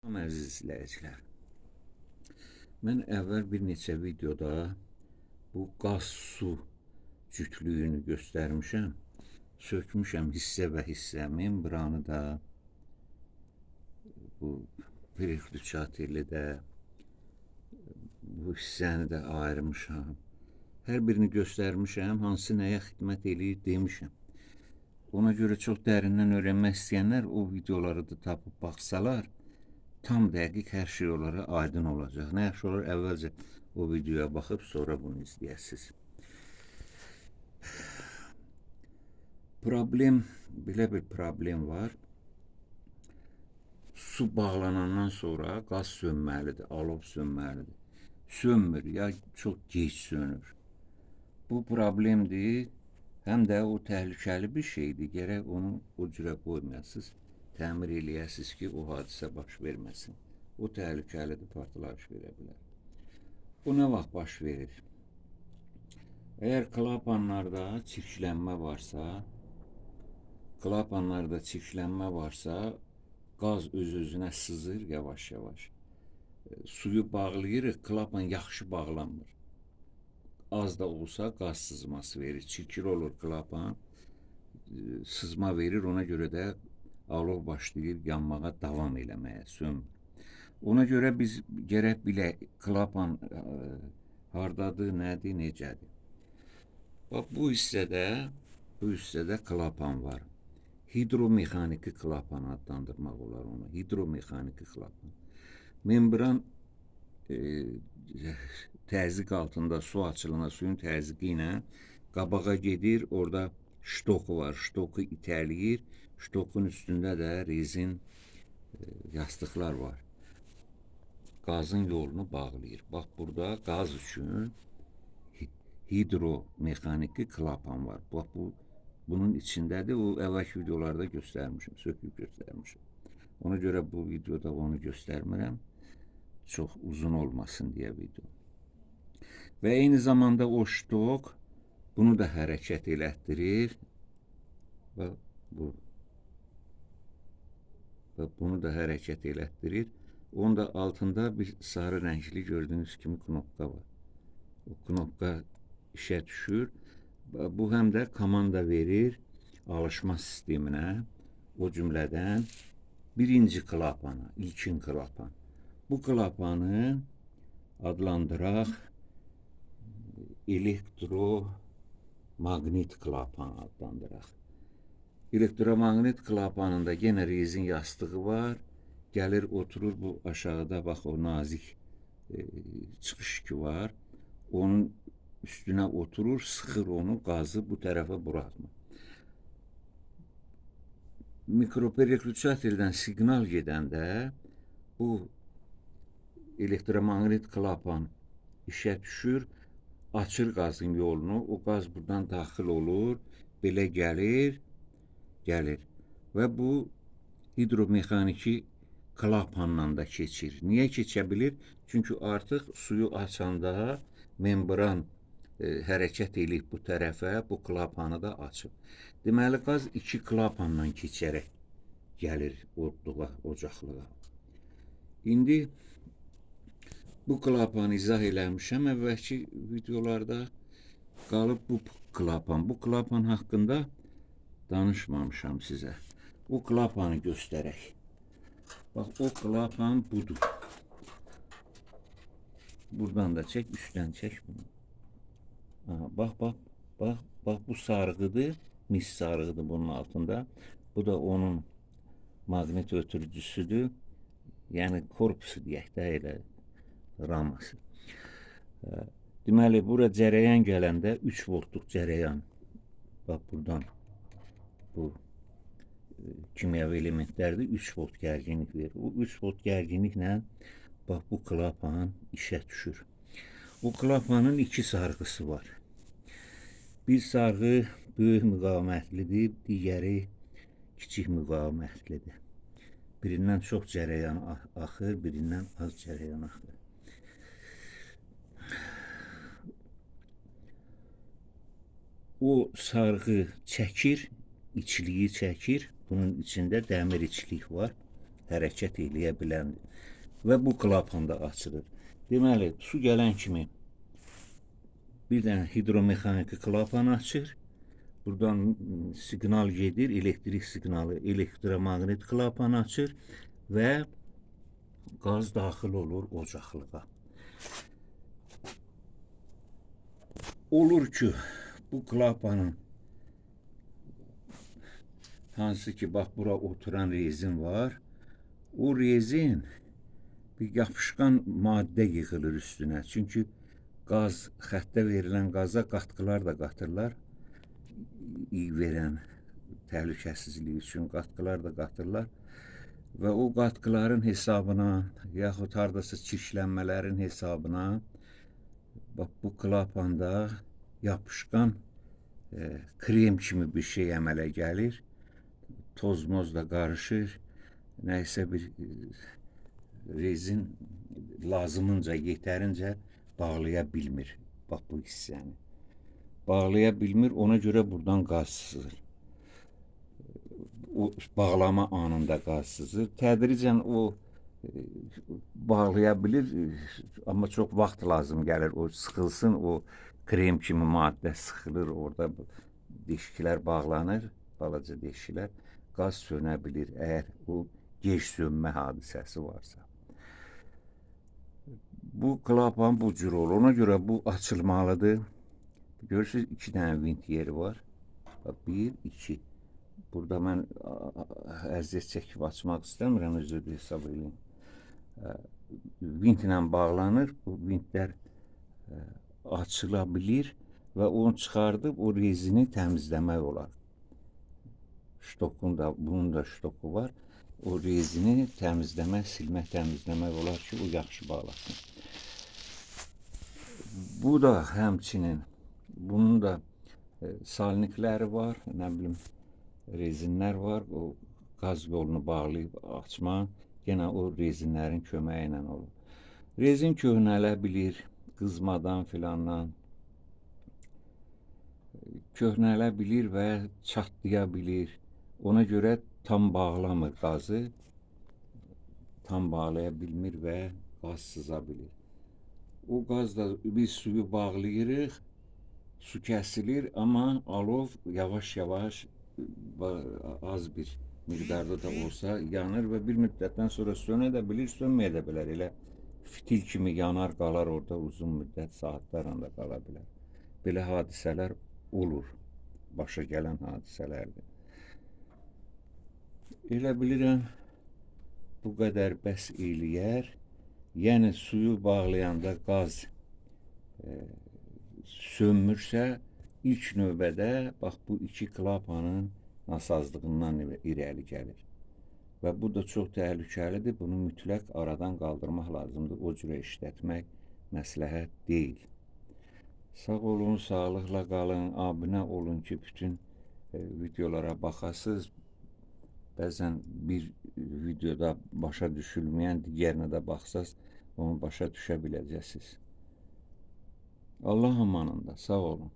Əziz izləyicilər, mən əvvəl bir neçə videoda bu qaz su cütlüyünü göstərmişəm. Sökmüşəm hissə və hissə, membranı da, bu periklüçateli də, bu hissəni də ayırmışam. Hər birini göstərmişəm, hansı nəyə xidmət eləyir demişəm. Ona görə çox dərindən öyrənmək istəyənlər o videoları da tapıb baxsalar, tam dəqiq hər şey onlara aydın olacaq. Nə yaxşı olur, əvvəlcə o videoya baxıb sonra bunu izləyəsiniz. Problem, belə bir problem var. Su bağlanandan sonra qaz sönməlidir, alov sönməlidir. Sönmür ya çox gec sönür. Bu problemdir, həm də o təhlükəli bir şeydir. Gərək onu o cürə qoymayasınız. Təmir eləyəsiniz ki, o hadisə baş verməsin. O təhlükəlidir, partlayış verə bilər. Bu nə vaxt baş verir? Əgər klapanlarda çirklənmə varsa, qaz öz-özünə sızır yavaş-yavaş. Suyu bağlayırıq, klapan yaxşı bağlanmır. Az da olsa qaz sızması verir, çirkli olur klapan, sızma verir, ona görə də alov başlayır yanmağa davam eləməyə, sönmür. Ona görə biz gərək bilək, klapan hardadır, nədir, necədir. Bax, bu hissədə klapan var. Hidromexaniki klapan adlandırmaq olar onu. Hidromexaniki klapan. Membran təzyiq altında su açılana, suyun təzyiqi ilə qabağa gedir, orada ştoku var, ştoku itələyir, ştokun üstündə də rezin yastıqlar var. Qazın yolunu bağlayır. Bax, burada qaz üçün hidromexaniki klapan var. Bax, bunun içindədir. O əvvəlki videolarda göstərmişim, söküb göstərmişim. Ona görə bu videoda onu göstərmirəm. Çox uzun olmasın deyə video. Və eyni zamanda o ştok bunu da hərəkət elətdirir. Və bunu da hərəkət elətdirir. Onun da altında bir sarı rəngli gördüyünüz kimi knopka var. O knopka işə düşür. Bu həm də komanda verir alışma sisteminə, o cümlədən birinci klapana, ilkin klapan. Bu klapanı adlandıraq elektromaqnit klapan adlandıraq. Elektromaqnit klapanında yenə rezin yastığı var. Gəlir, oturur bu aşağıda, bax, o nazik çıxış ki var. Onun üstünə oturur, sıxır onu, qazı bu tərəfə buraxmır. Mikroperiklüçateldən siqnal gedəndə bu elektromaqnit klapan işə düşür, açır qazın yolunu, o qaz buradan daxil olur, belə gəlir və bu hidromexaniki klapanla da keçir. Niyə keçə bilir? Çünki artıq suyu açanda membran hərəkət eləyib bu tərəfə, bu klapanı da açıb. Deməli, qaz iki klapanla keçərək gəlir ocaqlığa. İndi bu klapanı izah eləmişəm əvvəlki videolarda. Qalıb bu klapan. Bu klapan haqqında danışmamışam sizə. O klapanı göstərək. Bax, o klapan budur. Buradan da çək, üstdən çək bunu. Bax, bu sarğıdır, mis sarğıdır bunun altında. Bu da onun maqnit ötürücüsüdür. Yəni, korpusu deyək də, elə raması. Deməli, bura cərəyan gələndə 3 voltluq cərəyan. Bax, buradan bu kimyəvi elementlərdir, 3 volt gərginlik verir. O 3 volt gərginliklə bax, bu klapan işə düşür. O klapanın iki sarğısı var. Bir sarğı böyük müqavimətlidir, digəri kiçik müqavimətlidir. Birindən çox cərəyan axır, birindən az cərəyan axır. O sarğı çəkir, içliyi çəkir. Bunun içində dəmir içlik var. hərəkət eləyə biləndir. Və bu klapan da açılır. Deməli, su gələn kimi bir dənə hidromexaniki klapan açır. Buradan siqnal gedir, elektrik siqnalı, elektromaqnet klapan açır və qaz daxil olur ocaqlığa. Olur ki, bu klapanın hansı ki, bax, bura oturan rezin var. O rezin bir yapışqan maddə yığılır üstünə. Çünki qaz, xəttə verilən qaza qatqılar da qatırlar. Verən təhlükəsizlik üçün qatqılar da qatırlar. Və o qatqıların hesabına, yaxud hardasa çirklənmələrin hesabına bax, bu klapanda yapışqan krem kimi bir şey əmələ gəlir. Toz-moz da qarışır. Nəysə bir rezin lazımınca, yetərincə bağlaya bilmir. Bax, bu hissəni. Bağlaya bilmir, ona görə buradan qaz sızır. O bağlama anında qaz sızır. Tədricən o bağlaya bilir, amma çox vaxt lazım gəlir. O sıxılsın, o krem kimi maddə sıxılır, orada deşiklər bağlanır, balaca deşiklər. Qaz sönə bilir, əgər o gec sönmə hadisəsi varsa. Bu klapan bu cür olur. Ona görə bu açılmalıdır. Görürsünüz, 2 dənə vint yeri var. 1, 2. Burada mən əziyyət çəkib açmaq istəmirəm, özür hesab edin. Vintlə bağlanır. Bu vintlər açıla bilir və onu çıxardıb o rezini təmizləmək olar. Ştokun da, bunun da ştoku var. O rezini təmizləmək, silmək, təmizləmək olar ki, o yaxşı bağlasın. Bu da həmçinin, bunun da salnikləri var, nə bilim, rezinlər var. O qaz yolunu bağlayıb açmaq, yenə o rezinlərin köməyi ilə olur. Rezin köhnələ bilir, qızmadan filandan köhnələ bilir və çatlaya bilir. Ona görə tam bağlamır qazı, tam bağlaya bilmir və qaz sıza bilir. O qazda biz suyu bağlayırıq, su kəsilir, amma alov yavaş-yavaş az bir miqdarda da olsa yanır və bir müddətdən sonra sönə də bilir, sönməyə də bilər. Elə fitil kimi yanar, qalar orada uzun müddət, saatlarla da qala bilər. Belə hadisələr olur, başa gələn hadisələrdir. Elə bilirəm, bu qədər bəs eləyər. Yəni, suyu bağlayanda qaz sönmürsə, ilk növbədə bax, bu 2 klapanın nasazlığından irəli gəlir. Və bu da çox təhlükəlidir. Bunu mütləq aradan qaldırmaq lazımdır. O cürə işlətmək məsləhət deyil. Sağ olun, sağlıqla qalın, abunə olun ki, bütün videolara baxasınız. Bəzən bir videoda başa düşülməyən, digərinə də baxsaz, onu başa düşə biləcəksiniz. Allah amanında, sağ olun.